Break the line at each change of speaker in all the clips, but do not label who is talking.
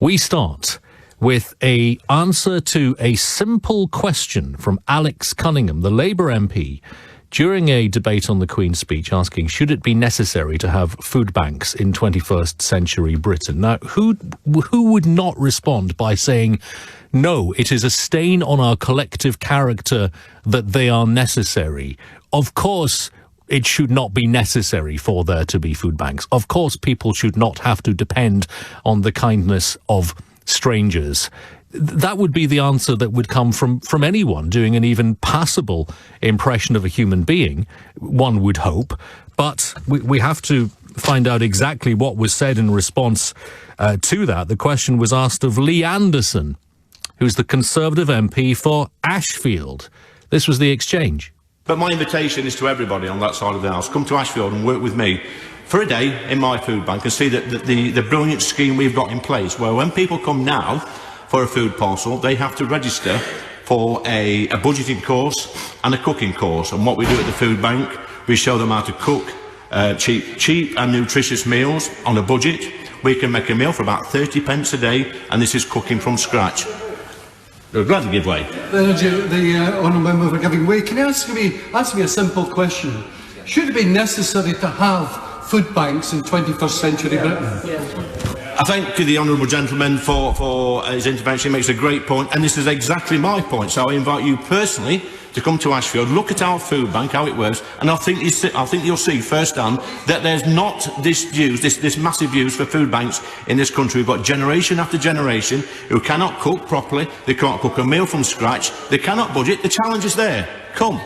We start with an answer to a simple question from Alex Cunningham, the Labour MP, during a debate on the Queen's speech, asking, should it be necessary to have food banks in 21st century Britain? Now, who would not respond by saying, no, it is a stain on our collective character that they are necessary? Of course, it should not be necessary for there to be food banks. Of course, people should not have to depend on the kindness of strangers. That would be the answer that would come from anyone doing an even passable impression of a human being, one would hope. But we have to find out exactly what was said in response to that. The question was asked of Lee Anderson, who's the Conservative MP for Ashfield. This was the exchange.
But my invitation is to everybody on that side of the house. Come to Ashfield and work with me for a day in my food bank and see the brilliant scheme we've got in place, where when people come now for a food parcel, they have to register for a budgeting course and a cooking course. And what we do at the food bank, we show them how to cook cheap and nutritious meals on a budget. We can make a meal for about 30 pence a day, and this is cooking from scratch. We're glad to give way.
The honourable member for giving way. Can you answer me a simple question? Should it be necessary to have food banks in 21st century Britain?
I thank the honourable gentleman for his intervention. He makes a great point, and this is exactly my point. So I invite you personally to come to Ashfield, look at our food bank, how it works, and I think you'll see firsthand that there's not this massive use for food banks in this country. We've got generation after generation who cannot cook properly, they can't cook a meal from scratch, they cannot budget. The challenge is there. Come,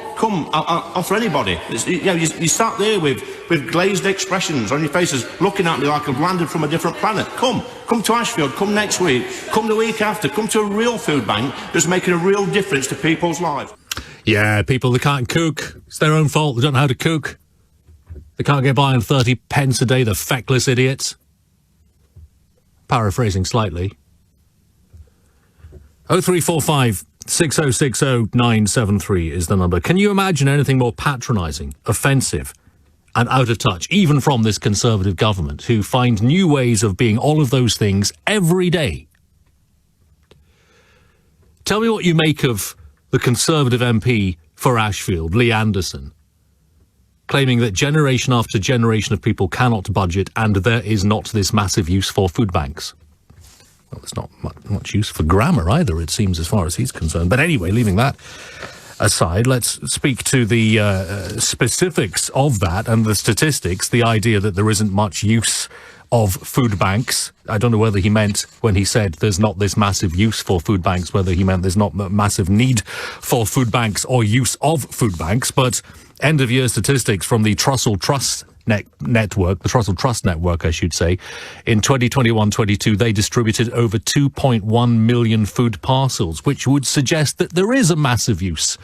I'll offer anybody. You sat there with glazed expressions on your faces, looking at me like I've landed from a different planet. Come to Ashfield, come next week, come the week after, come to a real food bank that's making a real difference to people's lives.
Yeah, people that can't cook, it's their own fault, they don't know how to cook. They can't get by on 30 pence a day, the feckless idiots. Paraphrasing slightly. 0345 6060 973 is the number. Can you imagine anything more patronising, offensive and out of touch, even from this Conservative government, who find new ways of being all of those things every day? Tell me what you make of the Conservative MP for Ashfield, Lee Anderson, claiming that generation after generation of people cannot budget and there is not this massive use for food banks. Well, there's not much use for grammar either, it seems, as far as he's concerned. But anyway, leaving that aside, let's speak to the specifics of that and the statistics, the idea that there isn't much use of food banks. I don't know whether he meant, when he said there's not this massive use for food banks, whether he meant there's not massive need for food banks or use of food banks. But end-of-year statistics from the Trussell Trust Network, the Trussell Trust Network, I should say, in 2021-22, they distributed over 2.1 million food parcels, which would suggest that there is a massive use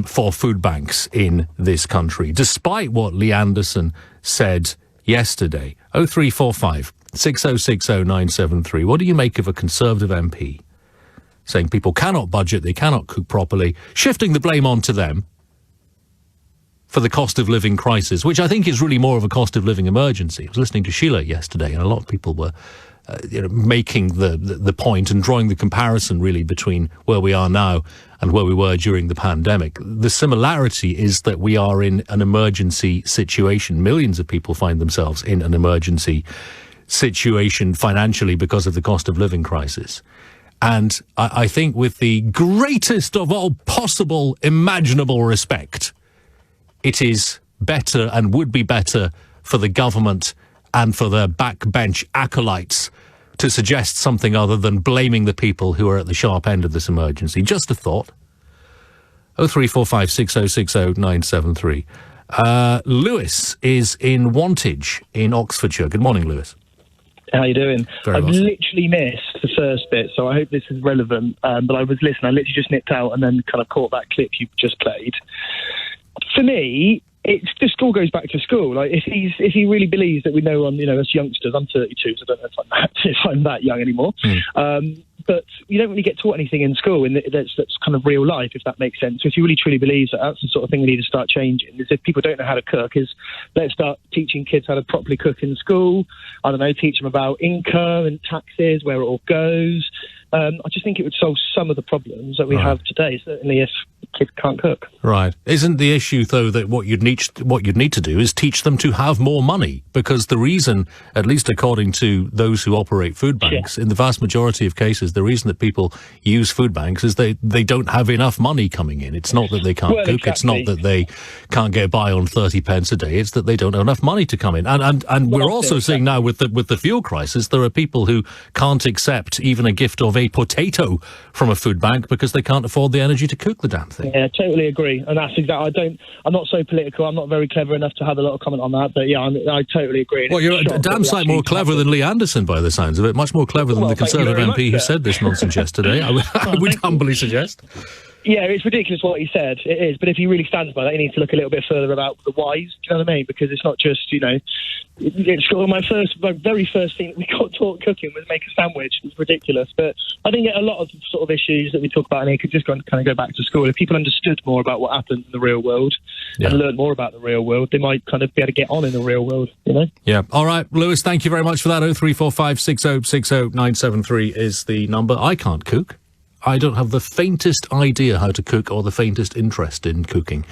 for food banks in this country, despite what Lee Anderson said yesterday. 0345 6060 973. What do you make of a Conservative MP saying people cannot budget, they cannot cook properly, shifting the blame onto them for the cost of living crisis, which I think is really more of a cost of living emergency? I was listening to Sheila yesterday, and a lot of people were making the point and drawing the comparison really between where we are now and where we were during the pandemic. The similarity is that we are in an emergency situation. Millions of people find themselves in an emergency situation financially because of the cost of living crisis. And I think, with the greatest of all possible imaginable respect, it is better and would be better for the government and for their backbench acolytes to suggest something other than blaming the people who are at the sharp end of this emergency. Just a thought. 0345 6060 973. Lewis is in Wantage in Oxfordshire. Good morning, Lewis.
How you doing?
Very well.
Literally missed the first bit, so I hope this is relevant. But I was listening. I literally just nipped out and then kind of caught that clip you just played. For me, it's the school goes back to school. Like, if he really believes that we know, as youngsters, I'm 32, so I don't know if I'm that young anymore. but you don't really get taught anything in school, and that's kind of real life, if that makes sense. So if you really truly believe that, that's the sort of thing we need to start changing. Is if people don't know how to cook, let's start teaching kids how to properly cook in school. I don't know, teach them about income and taxes, where it all goes. I just think it would solve some of the problems that we have today, certainly if kids can't cook.
Right. Isn't the issue, though, that what you'd need to do is teach them to have more money? Because the reason, at least according to those who operate food banks, in the vast majority of cases, the reason that people use food banks is they don't have enough money coming in. It's not that they can't cook. Exactly. It's not that they can't get by on 30 pence a day. It's that they don't have enough money to come in. And we're also seeing now with the fuel crisis, there are people who can't accept even a gift of a potato from a food bank because they can't afford the energy to cook the damn thing.
Yeah, totally agree. And that's exactly, I'm not so political, I'm not very clever enough to have a little comment on that, but yeah, I totally agree.
Well, you're a damn sight more clever than Lee Anderson by the sounds of it, much more clever than the Conservative MP who said this nonsense yesterday, I would humbly suggest.
Yeah, it's ridiculous what he said. It is. But if he really stands by that, he needs to look a little bit further about the whys. Do you know what I mean? Because it's not just, it's my very first thing that we got taught cooking was make a sandwich. It's ridiculous. But I think a lot of sort of issues that we talk about in here could just kind of go back to school. If people understood more about what happens in the real world and learned more about the real world, they might kind of be able to get on in the real world, Yeah.
All right, Lewis, thank you very much for that. 0345 6060 973 is the number. I can't cook. I don't have the faintest idea how to cook or the faintest interest in cooking.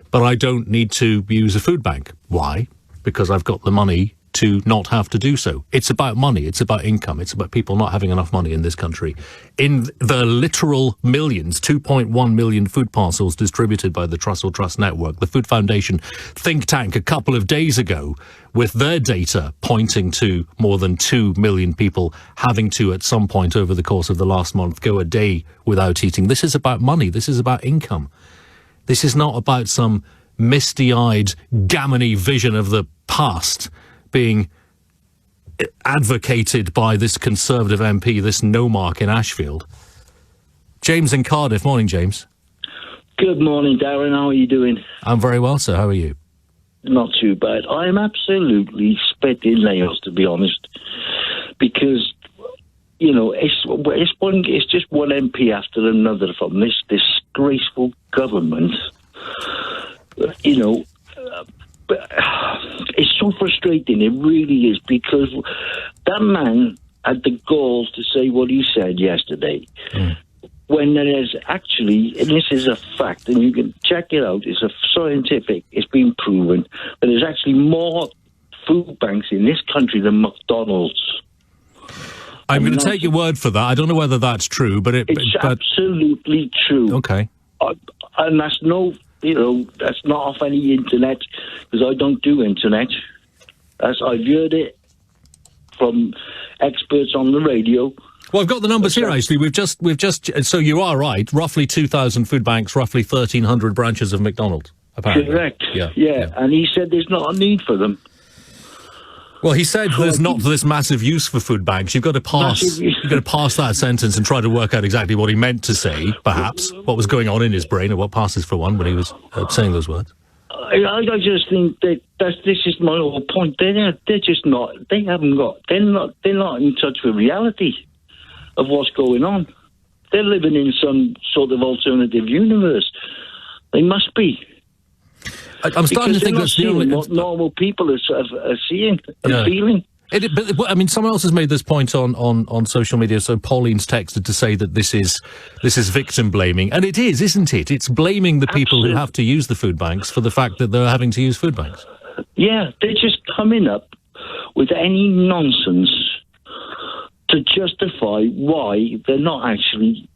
But I don't need to use a food bank. Why? Because I've got the money to not have to do so. It's about money. It's about income. It's about people not having enough money in this country. In the literal millions, 2.1 million food parcels distributed by the Trussell Trust Network, the Food Foundation think tank a couple of days ago, with their data pointing to more than 2 million people having to, at some point over the course of the last month, go a day without eating. This is about money. This is about income. This is not about some misty-eyed, gammony vision of the past being advocated by this Conservative MP, this no-mark in Ashfield. James in Cardiff. Morning, James.
Good morning, Darren. How are you doing?
I'm very well, sir. How are you?
Not too bad. I am absolutely spitting nails, to be honest, because, it's just one MP after another from this disgraceful government. But it's so frustrating. It really is, because that man had the gall to say what he said yesterday. When there is actually, and this is a fact, and you can check it out, it's it's been proven, that there's actually more food banks in this country than McDonald's.
I'm going to take your word for that. I don't know whether that's true, but
it's absolutely true.
Okay.
And that's that's not off any internet, because I don't do internet. I've heard it from experts on the radio.
Well, I've got the numbers here, actually. We've just, so you are right, roughly 2,000 food banks, roughly 1,300 branches of McDonald's, apparently.
Correct. Yeah. And he said there's not a need for them.
Well, he said there's not this massive use for food banks. You've got to pass that sentence and try to work out exactly what he meant to say, perhaps, what was going on in his brain, or what passes for one when he was saying those words.
I just think that this is my whole point. They're just not. They're not in touch with reality of what's going on. They're living in some sort of alternative universe. They must be.
I'm starting to think that's the only
what normal people are seeing and feeling.
But someone else has made this point on social media. So Pauline's texted to say that this is victim blaming, and it is, isn't it? It's blaming the people who have to use the food banks for the fact that they're having to use food banks. Yeah,
they're just coming up with any nonsense to justify why they're not actually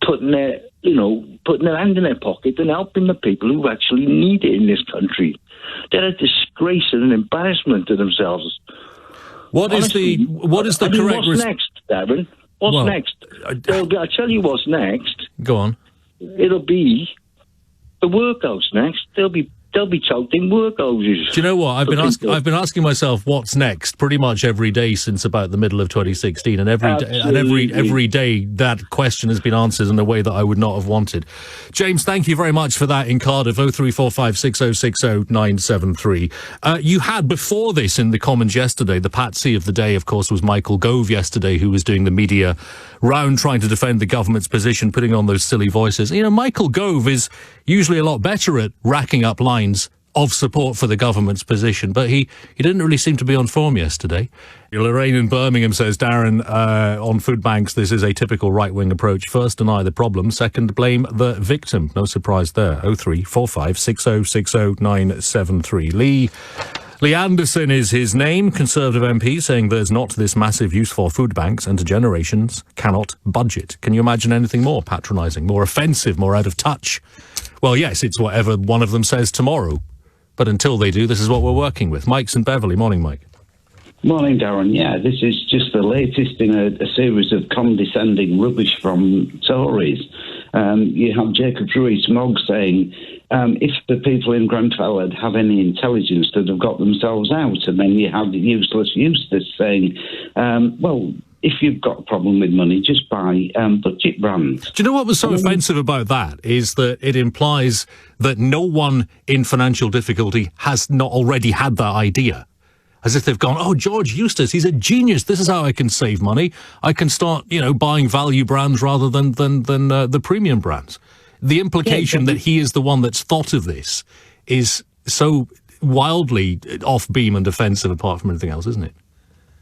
putting their hand in their pocket and helping the people who actually need it in this country. They're a disgrace and an embarrassment to themselves.
What is the correct?
What's next, Darren? What's next? I'll tell you what's next.
Go on.
It'll be the workouts next. They'll be they'll be choked in work hoses.
Do you know what? I've been asking myself what's next pretty much every day since about the middle of 2016, and every day that question has been answered in a way that I would not have wanted. James, thank you very much for that in Cardiff. 0345 6060 973. You had before this in the Commons yesterday, the patsy of the day, of course, was Michael Gove yesterday, who was doing the media round trying to defend the government's position, putting on those silly voices. You know, Michael Gove is usually a lot better at racking up lines of support for the government's position, but he didn't really seem to be on form yesterday. Lorraine in Birmingham says, Darren, on food banks, this is a typical right-wing approach. First, deny the problem. Second, blame the victim. No surprise there. 0345 6060 973. Lee Anderson is his name, Conservative MP, saying there's not this massive use for food banks and generations cannot budget. Can you imagine anything more patronising, more offensive, more out of touch? Well, yes, it's whatever one of them says tomorrow. But until they do, this is what we're working with. Mike's in Beverley. Morning, Mike.
Morning, Darren. Yeah, this is just the latest in a series of condescending rubbish from Tories. You have Jacob Rees-Mogg saying, if the people in Grenfell had have any intelligence, they'd have got themselves out. And then you have the useless Eustace saying, well, if you've got a problem with money, just buy budget brands.
Do you know what was so offensive about that is that it implies that no one in financial difficulty has not already had that idea. As if they've gone, oh, George Eustace, he's a genius. This is how I can save money. I can start, buying value brands rather than the premium brands. The implication that he is the one that's thought of this is so wildly off beam and offensive apart from anything else, isn't it?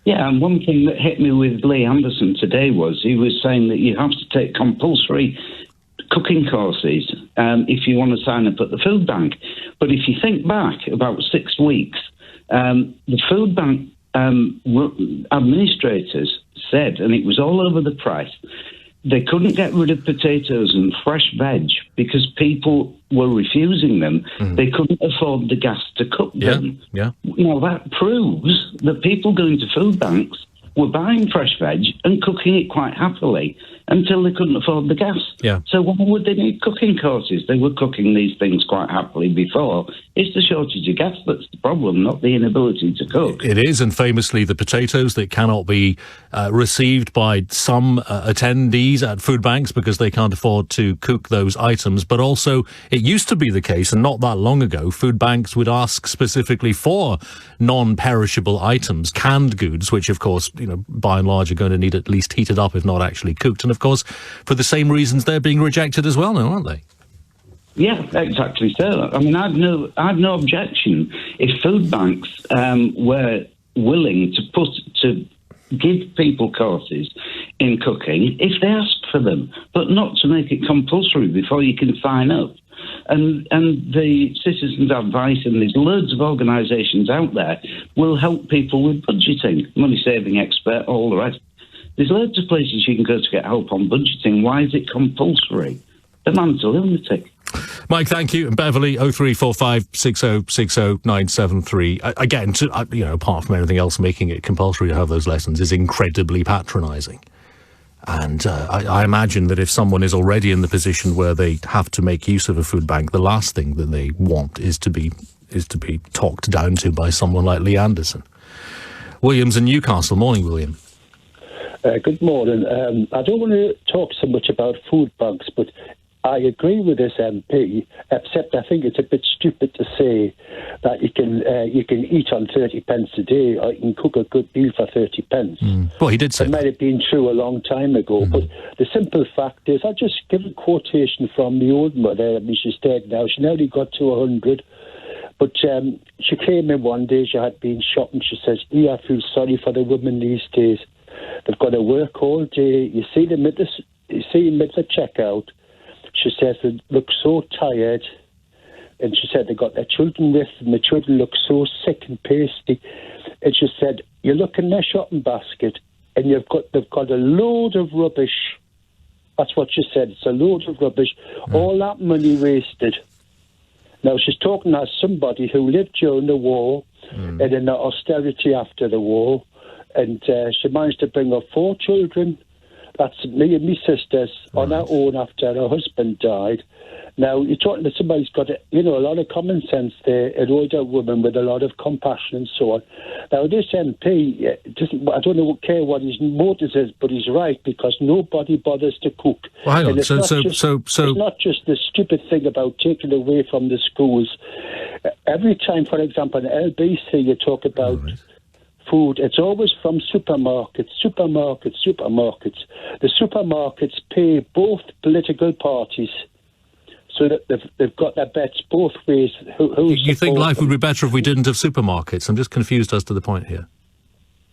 Yeah, and one thing that hit me with Lee Anderson today was he was saying that you have to take compulsory cooking courses if you want to sign up at the food bank. But if you think back about 6 weeks, the food bank administrators said, and it was all over the press, they couldn't get rid of potatoes and fresh veg because people were refusing them. They couldn't afford the gas to cook them.
Yeah.
Now, that proves that people going to food banks were buying fresh veg and cooking it quite happily until they couldn't afford the gas.
Yeah.
So why would they need cooking courses? They were cooking these things quite happily before. It's the shortage of gas that's the problem, not the inability to cook.
It is, and famously the potatoes that cannot be received by some attendees at food banks because they can't afford to cook those items. But also, it used to be the case, and not that long ago, food banks would ask specifically for non-perishable items, canned goods, which of course, by and large are going to need at least heated up, if not actually cooked. And of course, for the same reasons, they're being rejected as well now, aren't they?
Yeah, exactly so. I mean, I've no objection if food banks were willing to give people courses in cooking if they asked for them, but not to make it compulsory before you can sign up. And the Citizens Advice, and there's loads of organisations out there, will help people with budgeting, money saving expert, all the rest. There's loads of places you can go to get help on budgeting. Why is it compulsory? The man's a lunatic.
Mike, thank you. And Beverley, 0345 6060 973. Again, apart from anything else, making it compulsory to have those lessons is incredibly patronising. And I imagine that if someone is already in the position where they have to make use of a food bank, the last thing that they want is to be talked down to by someone like Lee Anderson. William's in Newcastle. Morning, William.
Good morning. I don't want to talk so much about food banks, but I agree with this MP, except I think it's a bit stupid to say that you can eat on 30 pence a day, or you can cook a good meal for 30 pence.
Well, he did say
that. It might have been true a long time ago, but the simple fact is, I'll just give a quotation from the old mother. I mean, she's dead now. She nearly got to 100. But she came in one day, she had been shopping. She says, I feel sorry for the women these days. They've got to work all day. You see them at the checkout. She says they look so tired. And she said they got their children with them. The children look so sick and pasty. And she said, you look in their shopping basket and they've got a load of rubbish. That's what she said. It's a load of rubbish. All that money wasted. Now, she's talking as somebody who lived during the war and in the austerity after the war. And she managed to bring up 4 children. That's me and my sisters on our own after her husband died. Now, you're talking to somebody who's got, a lot of common sense there, an older woman with a lot of compassion and so on. Now, this MP, I don't care what his motive is, but he's right, because nobody bothers to cook.
Well, hang on.
It's not just the stupid thing about taking away from the schools. Every time, for example, in LBC, you talk about food, it's always from supermarkets. The supermarkets pay both political parties, so that they've got their bets both ways.
You think life would be better if we didn't have supermarkets? I'm just confused as to the point here.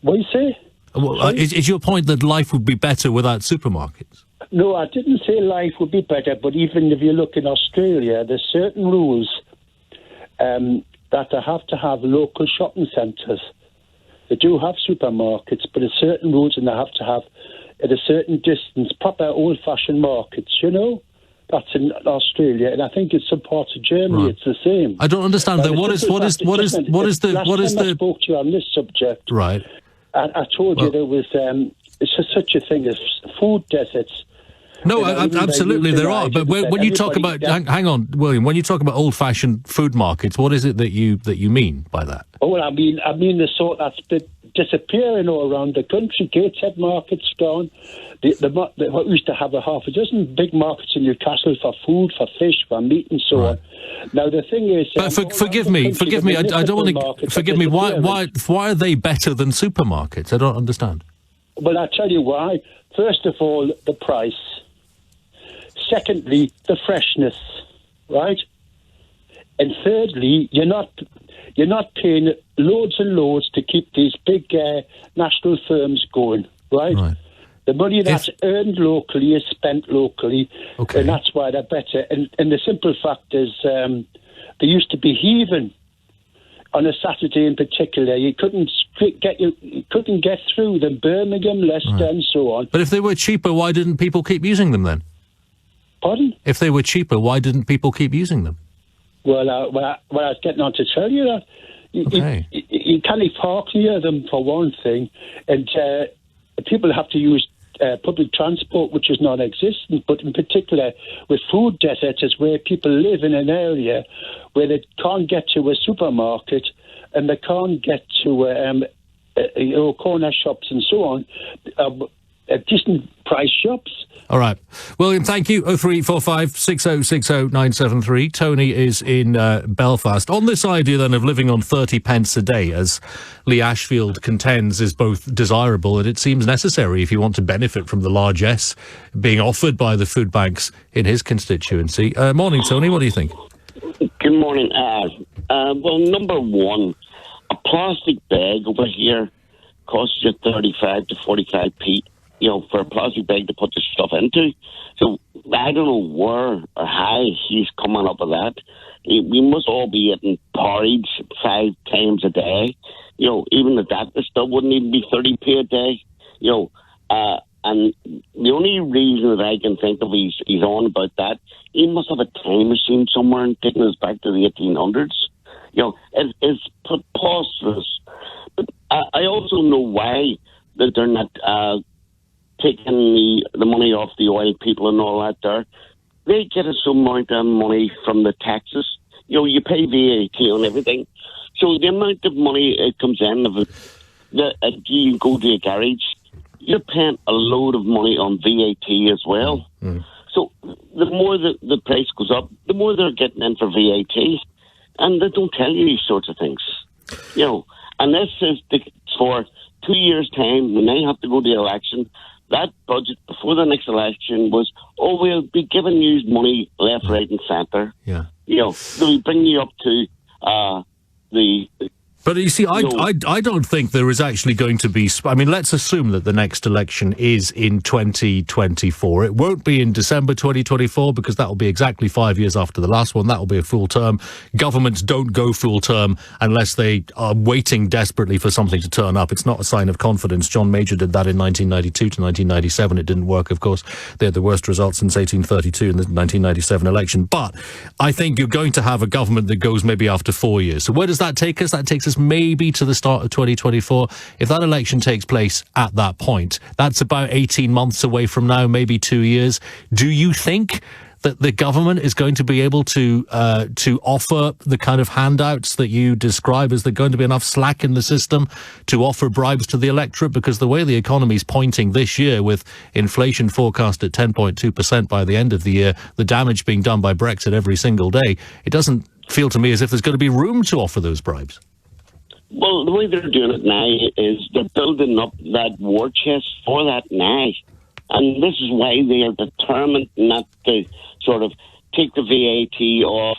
What do you say?
Well, is your point that life would be better without supermarkets?
No, I didn't say life would be better, but even if you look in Australia, there's certain rules that they have to have local shopping centres. They do have supermarkets, but there's certain rules, and they have to have, at a certain distance, proper old-fashioned markets, That's in Australia, and I think it's some parts of Germany. Right. It's the same.
I don't understand that. What is the
I spoke to you on this subject.
Right.
I told you there was such a thing as food deserts.
No, absolutely there are. But when you talk about, hang on, William, when you talk about old-fashioned food markets, what is it that you mean by that?
Oh, well, I mean the sort that's disappearing all around the country. Gateshead Market's gone. We used to have a half a dozen big markets in Newcastle for food, for fish, for meat, and so on. Now the thing is,
forgive me. I don't want to. Forgive me. Why are they better than supermarkets? I don't understand.
Well, I'll tell you why. First of all, the price. Secondly, the freshness, right? And thirdly, you're not paying loads and loads to keep these big national firms going, right? The money that's earned locally is spent locally, and that's why they're better. And the simple fact is, they used to be heaving on a Saturday in particular. You couldn't get through them. Birmingham, Leicester, and so on.
But if they were cheaper, why didn't people keep using them then?
Pardon?
If they were cheaper, why didn't people keep using them?
Well, I was getting on to tell you that. You can't park near them, for one thing, and people have to use public transport, which is non-existent. But in particular, with food deserts, is where people live in an area where they can't get to a supermarket and they can't get to corner shops and so on, decent price shops.
All right. William, thank you. 0345 6060 973. Tony is in Belfast. On this idea, then, of living on 30 pence a day, as Lee Ashfield contends is both desirable and it seems necessary if you want to benefit from the largesse being offered by the food banks in his constituency. Morning, Tony. What do you think?
Good morning. Well, number one, a plastic bag over here costs you 35 to 45p. For a plastic bag to put the stuff into. So I don't know where or how he's coming up with that. We must all be eating porridge 5 times a day. Even at that, the stuff wouldn't even be 30p a day. And the only reason that I can think of he's on about that, he must have a time machine somewhere and taking us back to the 1800s. It's preposterous. But I also know why that they're not taking the money off the oil people and all that there. They get a some amount of money from the taxes. You pay VAT on everything. So the amount of money it comes in, you go to a garage, you're paying a load of money on VAT as well. So the more the price goes up, the more they're getting in for VAT. And they don't tell you these sorts of things. And this is for 2 years' time, when they have to go to the election. That budget before the next election was, we'll be giving you money left, right, and centre.
Yeah.
They'll bring you up to the.
But you see, I don't think there is actually going to be... I mean, let's assume that the next election is in 2024. It won't be in December 2024 because that will be exactly 5 years after the last one. That will be a full term. Governments don't go full term unless they are waiting desperately for something to turn up. It's not a sign of confidence. John Major did that in 1992 to 1997. It didn't work, of course. They had the worst results since 1832 in the 1997 election. But I think you're going to have a government that goes maybe after 4 years. So where does that take us? That takes us years, maybe to the start of 2024. If that election takes place at that point, that's about 18 months away from now, maybe 2 years. Do you think that the government is going to be able to offer the kind of handouts that you describe? Is there going to be enough slack in the system to offer bribes to the electorate? Because the way the economy is pointing this year, with inflation forecast at 10.2% by the end of the year, the damage being done by Brexit every single day, it doesn't feel to me as if there's going to be room to offer those bribes.
Well, the way they're doing it now is they're building up that war chest for that now. And this is why they are determined not to sort of take the VAT off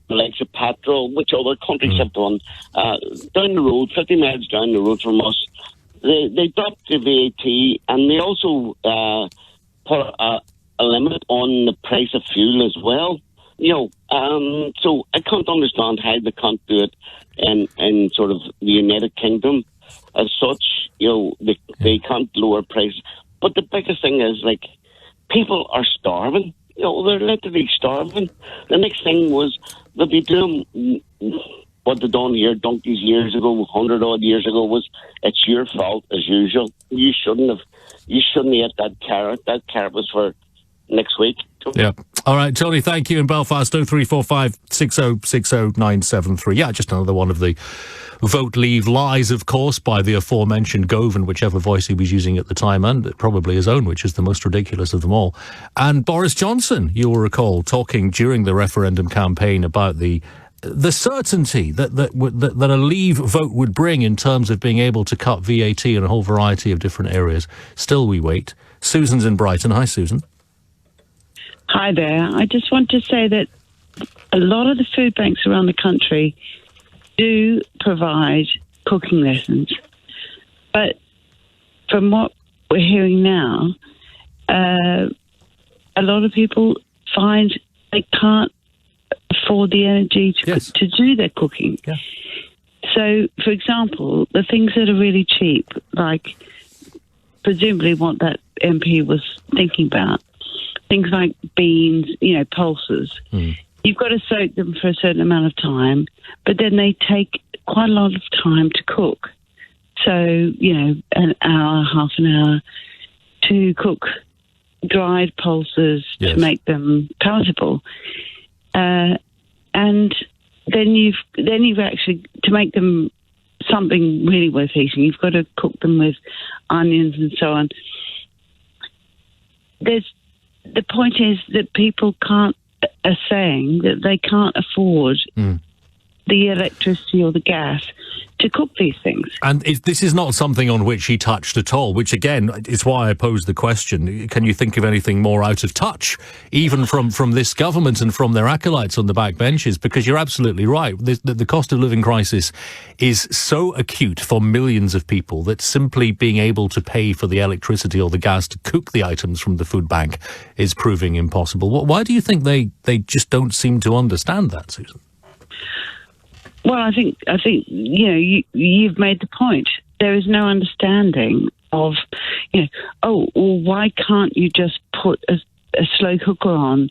the likes of petrol, which other countries have done. Down the road, 50 miles down the road from us, they dropped the VAT, and they also put a limit on the price of fuel as well. So I can't understand how they can't do it in sort of the United Kingdom as such. They can't lower prices. But the biggest thing is, people are starving. They're literally starving. The next thing was they'll be doing what they done here donkeys years ago, 100-odd years ago, was it's your fault as usual. You shouldn't have ate that carrot. That carrot was for next week.
Yeah. All right, Tony, thank you. In Belfast, 0345 6060 973. Yeah, just another one of the vote leave lies, of course, by the aforementioned Gove, and whichever voice he was using at the time, and probably his own, which is the most ridiculous of them all. And Boris Johnson, you will recall, talking during the referendum campaign about the certainty that a leave vote would bring in terms of being able to cut VAT in a whole variety of different areas. Still we wait. Susan's in Brighton. Hi, Susan.
Hi there. I just want to say that a lot of the food banks around the country do provide cooking lessons. But from what we're hearing now, a lot of people find they can't afford the energy to do their cooking. Yeah. So, for example, the things that are really cheap, like presumably what that MP was thinking about, things like beans, pulses. You've got to soak them for a certain amount of time, but then they take quite a lot of time to cook. So, an hour, half an hour to cook dried pulses to make them palatable. And then you've actually, to make them something really worth eating, you've got to cook them with onions and so on. The point is that people are saying that they can't afford the electricity or the gas to cook these things.
And this is not something on which he touched at all, which again is why I posed the question. Can you think of anything more out of touch, even from this government and from their acolytes on the back benches? Because you're absolutely right. The cost of living crisis is so acute for millions of people that simply being able to pay for the electricity or the gas to cook the items from the food bank is proving impossible. Why do you think they just don't seem to understand that, Susan?
Well, I think you've made the point. There is no understanding of, why can't you just put a slow cooker on,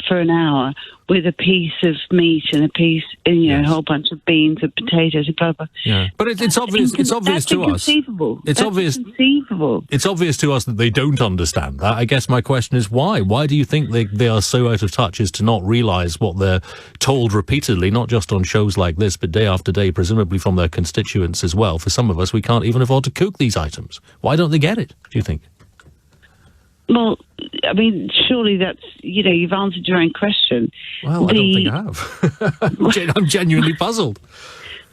for an hour with a piece of meat and a piece, a whole bunch of beans and potatoes and blah blah. Yeah,
but it's obvious. It's obvious to us. It's obvious.
Inconceivable.
It's obvious to us that they don't understand that. I guess my question is why? Why do you think they are so out of touch as to not realise what they're told repeatedly, not just on shows like this, but day after day, presumably from their constituents as well? For some of us, we can't even afford to cook these items. Why don't they get it, do you think?
Well, I mean, surely that's, you've answered your own question.
Well, I don't think I have. I'm genuinely puzzled.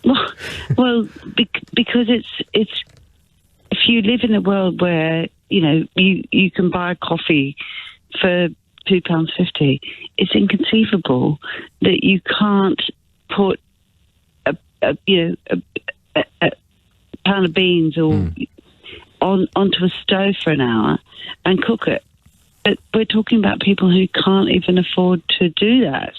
Well, because it's if you live in a world where, you can buy a coffee for £2.50, it's inconceivable that you can't put a pound of beans or onto a stove for an hour and cook it. But we're talking about people who can't even afford to do that.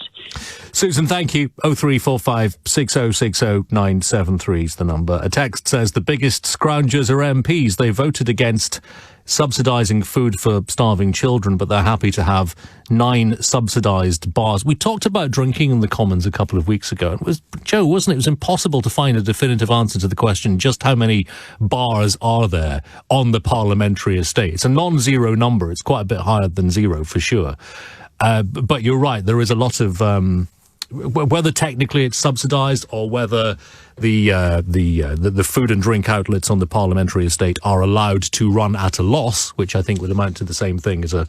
Susan, thank you. 0345 6060 973 is the number. A text says the biggest scroungers are MPs. They voted against subsidising food for starving children, but they're happy to have 9 subsidised bars. We talked about drinking in the Commons a couple of weeks ago. It was, Joe, wasn't it? It was impossible to find a definitive answer to the question, just how many bars are there on the parliamentary estate? It's a non-zero number. It's quite a bit higher than 0 for sure. But you're right. There is a lot of whether technically it's subsidised or whether the food and drink outlets on the parliamentary estate are allowed to run at a loss, which I think would amount to the same thing as a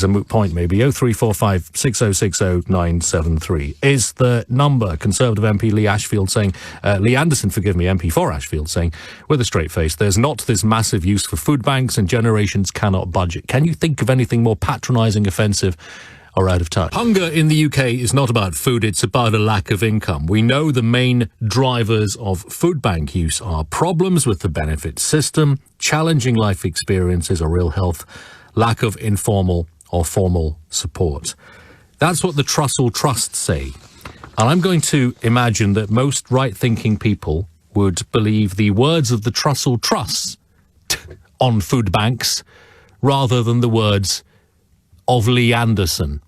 moot point maybe. 0345 6060 973 is the number. Conservative MP Lee Ashfield saying, Lee Anderson, forgive me, MP for Ashfield, saying with a straight face, there's not this massive use for food banks and generations cannot budget. Can you think of anything more patronising, offensive, or out of touch? Hunger in the UK is not about food, it's about a lack of income. We know the main drivers of food bank use are problems with the benefit system, challenging life experiences or ill health, lack of informal or formal support. That's what the Trussell Trusts say. And I'm going to imagine that most right-thinking people would believe the words of the Trussell Trusts on food banks rather than the words of Lee Anderson.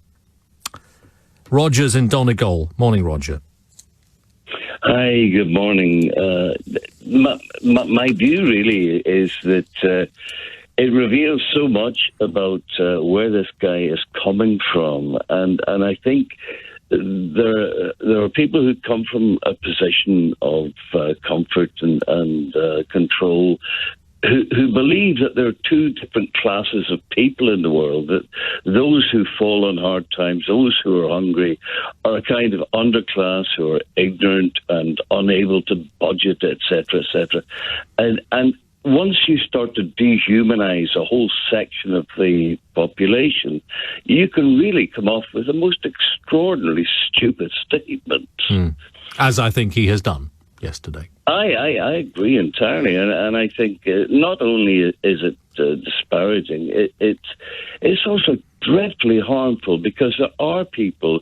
Roger's in Donegal. Morning, Roger.
Hi, good morning. My view really is that it reveals so much about where this guy is coming from, and I think there are people who come from a position of comfort and control, who believe that there are 2 different classes of people in the world, that those who fall on hard times, those who are hungry, are a kind of underclass who are ignorant and unable to budget, etc., etc. And once you start to dehumanize a whole section of the population, you can really come off with the most extraordinarily stupid statement.
As I think he has done yesterday.
I agree entirely, and I think not only is it disparaging, it's also dreadfully harmful, because there are people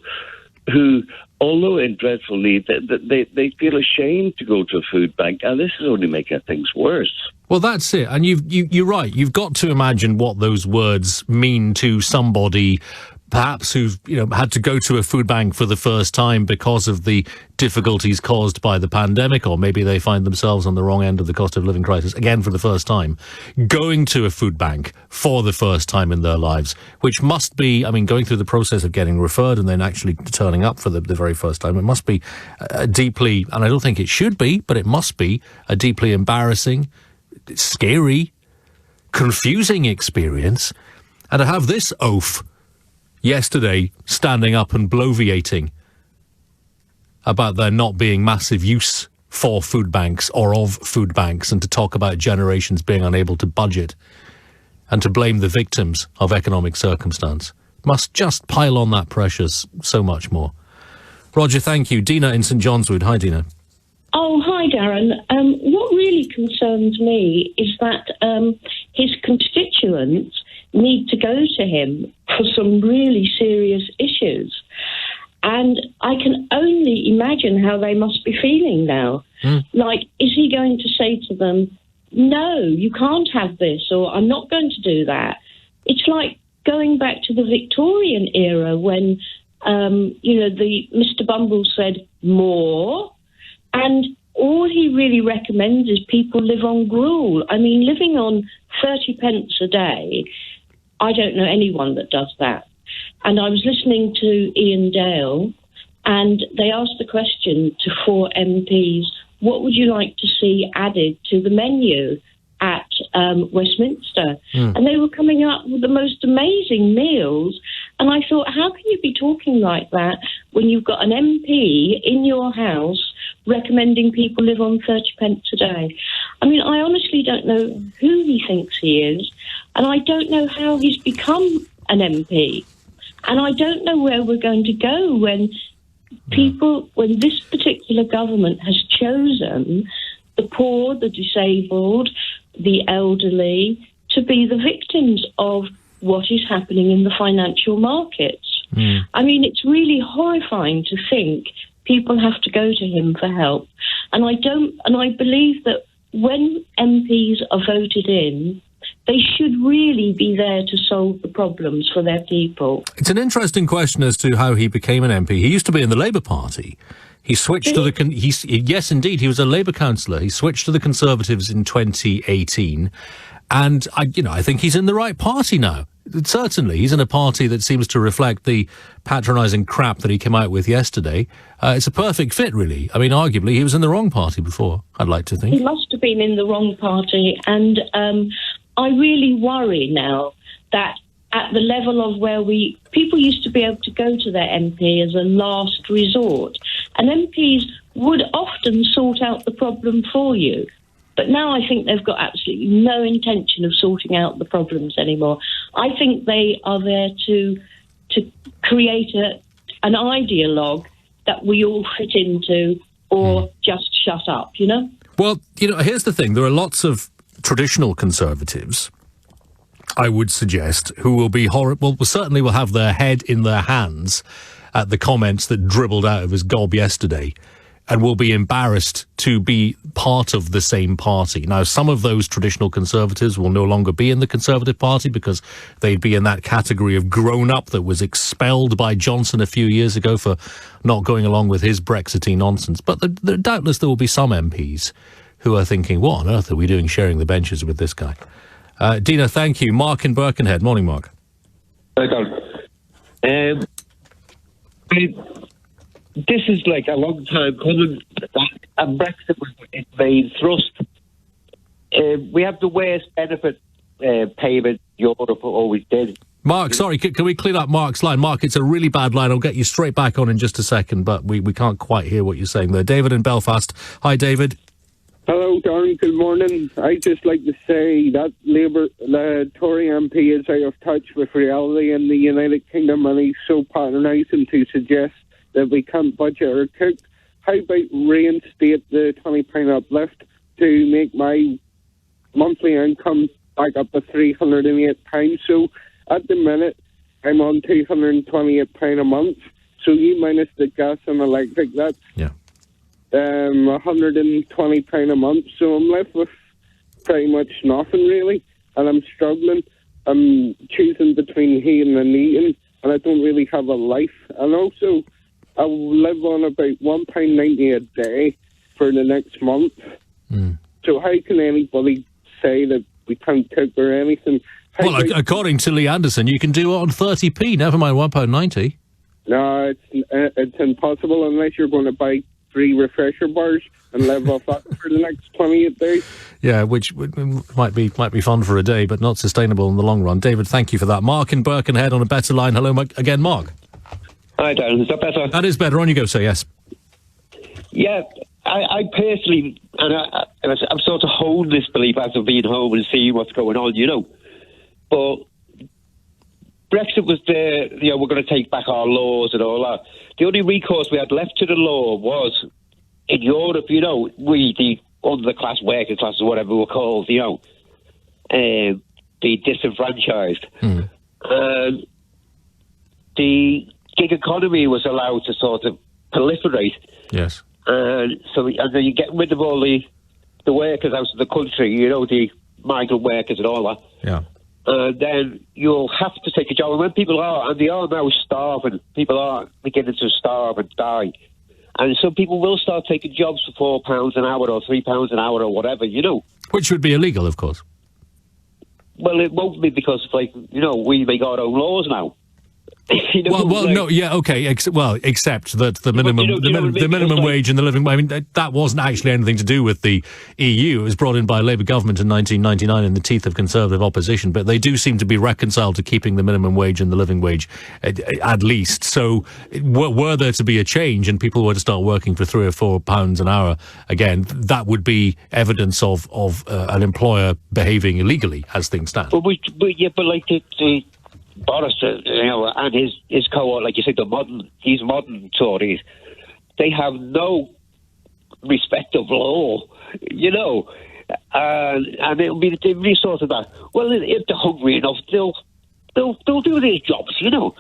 who, although in dreadful need, they feel ashamed to go to a food bank, and this is only making things worse.
Well, that's it, and you're right. You've got to imagine what those words mean to somebody perhaps who've had to go to a food bank for the first time because of the difficulties caused by the pandemic, or maybe they find themselves on the wrong end of the cost of living crisis again for the first time, going to a food bank for the first time in their lives, which must be, going through the process of getting referred and then actually turning up for the very first time. It must be deeply, and I don't think it should be, but it must be a deeply embarrassing, scary, confusing experience. And to have this oaf yesterday standing up and bloviating about there not being massive use for food banks or of food banks, and to talk about generations being unable to budget and to blame the victims of economic circumstance, must just pile on that pressure so much more. Roger, thank you. Dina in St John's Wood. Hi, Dina.
Oh, hi, Darren. What really concerns me is that his constituents need to go to him for some really serious issues. And I can only imagine how they must be feeling now. Like, is he going to say to them, no, you can't have this, or I'm not going to do that? It's like going back to the Victorian era when, the Mr. Bumble said more, and all he really recommends is people live on gruel. I mean, living on 30 pence a day, I don't know anyone that does that. And I was listening to Ian Dale, and they asked the question to 4 MPs, what would you like to see added to the menu at Westminster? And they were coming up with the most amazing meals. And I thought, how can you be talking like that when you've got an MP in your house recommending people live on 30 pence a day? I mean, I honestly don't know who he thinks he is, and I don't know how he's become an MP. And I don't know where we're going to go when when this particular government has chosen the poor, the disabled, the elderly to be the victims of what is happening in the financial markets. I mean, it's really horrifying to think people have to go to him for help. And I believe that when MPs are voted in, they should really be there to solve the problems for their people.
It's an interesting question as to how he became an MP. He used to be in the Labour Party. He switched to the... yes, indeed, he was a Labour councillor. He switched to the Conservatives in 2018. And, I think he's in the right party now. Certainly, he's in a party that seems to reflect the patronising crap that he came out with yesterday. It's a perfect fit, really. I mean, arguably, he was in the wrong party before, I'd like to think.
He must have been in the wrong party. And I really worry now that at the level of where people used to be able to go to their MP as a last resort. And MPs would often sort out the problem for you. But now I think they've got absolutely no intention of sorting out the problems anymore. I think they are there to create an ideologue that we all fit into, or just shut up,
Well, here's the thing. There are lots of traditional Conservatives, I would suggest, who will be certainly will have their head in their hands at the comments that dribbled out of his gob yesterday, and will be embarrassed to be part of the same party. Now, some of those traditional Conservatives will no longer be in the Conservative Party because they'd be in that category of grown-up that was expelled by Johnson a few years ago for not going along with his Brexity nonsense. But doubtless there will be some MPs who are thinking, what on earth are we doing sharing the benches with this guy? Dina, thank you. Mark in Birkenhead. Morning, Mark.
Hi, Darren. This is like a long time coming, and Brexit was its main thrust. We have the worst benefit payment Europe always did.
Mark, sorry, can we clear up Mark's line? Mark, it's a really bad line. I'll get you straight back on in just a second, but we can't quite hear what you're saying there. David in Belfast. Hi, David.
Hello, Darren. Good morning. I'd just like to say that Tory MP is out of touch with reality in the United Kingdom, and he's so patronising to suggest that we can't budget or cook. How about reinstate the £20 uplift to make my monthly income back up to £308? So at the minute, I'm on £228 a month. So you minus the gas and electric, that's £120 a month. So I'm left with pretty much nothing, really. And I'm struggling. I'm choosing between heating and eating, and I don't really have a life. And also, I live on about £1.90 a day for the next month. So how can anybody say that we can't cook or anything?
According to Lee Anderson, you can do it on 30p, never mind £1.90.
No, it's impossible unless you're going to buy 3 refresher bars and live off that for the next 28 days.
Yeah, which might be fun for a day, but not sustainable in the long run. David, thank you for that. Mark in Birkenhead on a better line. Hello again, Mark.
Hi, Darren. Is that better?
That is better. On you go, sir. Yes.
Yeah, I personally, and I'm sort of holding this belief as I've been home and seeing what's going on, But Brexit was there, we're going to take back our laws and all that. The only recourse we had left to the law was, in Europe, we, the under-class, working class, or whatever we're called, the disenfranchised. The gig economy was allowed to sort of proliferate.
Yes.
And then you get rid of all the workers out of the country, the migrant workers and all that.
Yeah.
Then you'll have to take a job. And when people are, and they are now starving, people are beginning to starve and die. And some people will start taking jobs for £4 an hour or £3 an hour or whatever,
Which would be illegal, of course.
Well, it won't be because, we make our own laws now.
Except that the minimum wage and the living. I mean, that wasn't actually anything to do with the EU. It was brought in by a Labour government in 1999 in the teeth of Conservative opposition. But they do seem to be reconciled to keeping the minimum wage and the living wage, at least. So, were there to be a change and people were to start working for £3 or £4 an hour again, that would be evidence of an employer behaving illegally as things stand.
But like the Boris, and his cohort, like you said, these modern Tories, they have no respect of law, and it'll be sort of that. Well, if they're hungry enough, they'll do these jobs, They'll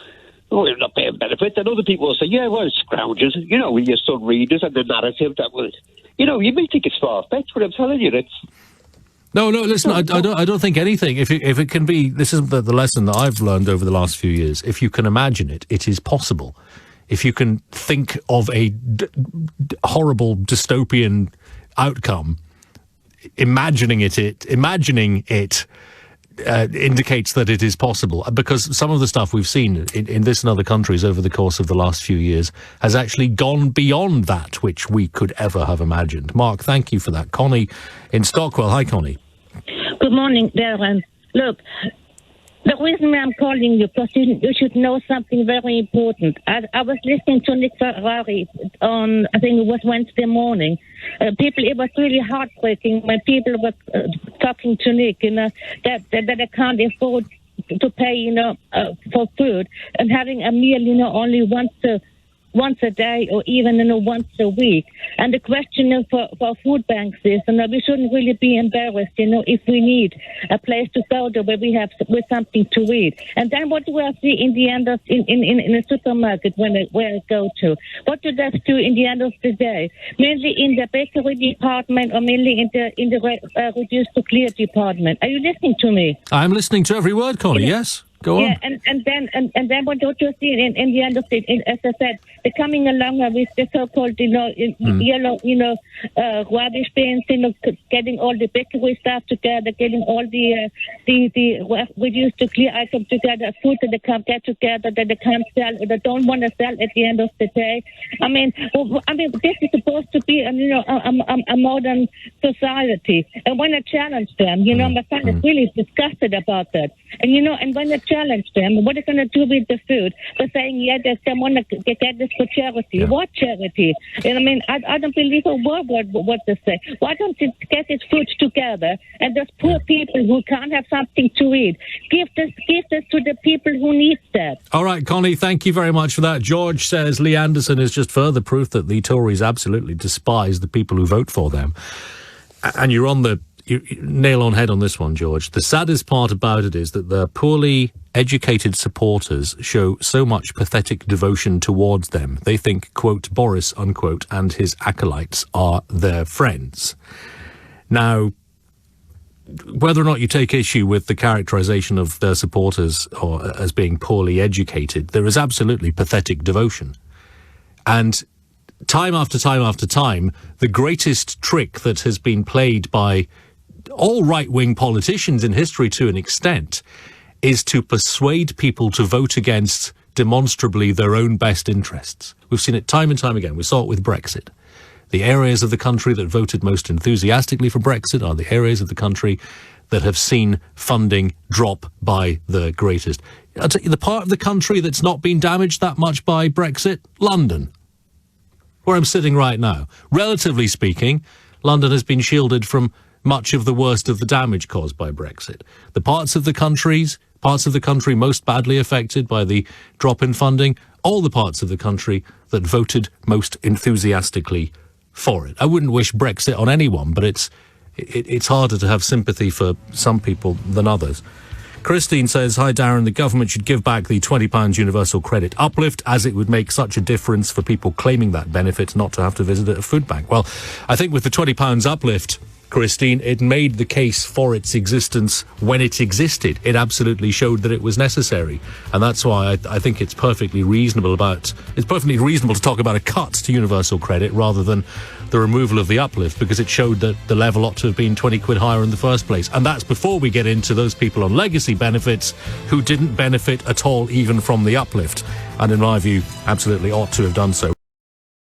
not pay benefits, and other people will say, yeah, well, it's scroungers, with your son readers and the narrative that was, you may think it's far-fetched, but I'm telling you,
No, listen, I don't think anything. If it can be, this is the lesson that I've learned over the last few years. If you can imagine it, it is possible. If you can think of a horrible dystopian outcome, imagining it indicates that it is possible, because some of the stuff we've seen in this and other countries over the course of the last few years has actually gone beyond that which we could ever have imagined. Mark, thank you for that. Connie in Stockwell. Hi, Connie.
Good morning, Darren. Look, the reason I'm calling you, because you should know something very important. I was listening to Nick Ferrari on, I think it was Wednesday morning. It was really heartbreaking when people were talking to Nick, that they can't afford to pay, for food, and having a meal, only once a day or even once a week. And the question for food banks is, we shouldn't really be embarrassed, if we need a place to go to where we have with something to eat. And then what do I see in the end of in a supermarket where I go to? What do they do in the end of the day? Mainly in the bakery department or mainly in the reduced to clear department. Are you listening to me?
I'm listening to every word, Connie. Yes. Go on.
Yeah, and then what do you see in the end of it? As I said, they're coming along with the so-called, yellow, rubbish bins, getting all the bakery stuff together, getting all the reduced to clear items together, food that they can't get together, that they can't sell, or they don't want to sell at the end of the day. I mean, this is supposed to be, a modern society. And when I challenge them, my son is really disgusted about that. And when I challenge them, what are they going to do with the food? They're saying, they want to get this for charity. Yeah. What charity? And I don't believe a word what they say. Why don't you get this food together and those poor people who can't have something to eat, give this to the people who need that.
All right, Connie, thank you very much for that. George says Lee Anderson is just further proof that the Tories absolutely despise the people who vote for them. And you're on the nail on head on this one, George. The saddest part about it is that the poorly educated supporters show so much pathetic devotion towards them. They think, quote, Boris, unquote, and his acolytes are their friends. Now, whether or not you take issue with the characterization of their supporters or as being poorly educated, there is absolutely pathetic devotion. And time after time after time, the greatest trick that has been played by all right-wing politicians in history to an extent is to persuade people to vote against demonstrably their own best interests. We've seen it time and time again. We saw it with Brexit. The areas of the country that voted most enthusiastically for Brexit are the areas of the country that have seen funding drop by the greatest. I'll tell you, the part of the country that's not been damaged that much by Brexit, London, where I'm sitting right now. Relatively speaking, London has been shielded from much of the worst of the damage caused by Brexit. The parts of the country most badly affected by the drop in funding, all the parts of the country that voted most enthusiastically for it. I wouldn't wish Brexit on anyone, but it's harder to have sympathy for some people than others. Christine says, hi Darren, the government should give back the £20 universal credit uplift, as it would make such a difference for people claiming that benefit not to have to visit a food bank. Well, I think with the £20 uplift, Christine, it made the case for its existence when it existed. It absolutely showed that it was necessary. And that's why I think it's perfectly reasonable to talk about a cut to universal credit rather than the removal of the uplift, because it showed that the level ought to have been 20 quid higher in the first place. And that's before we get into those people on legacy benefits who didn't benefit at all even from the uplift. And in my view, absolutely ought to have done so.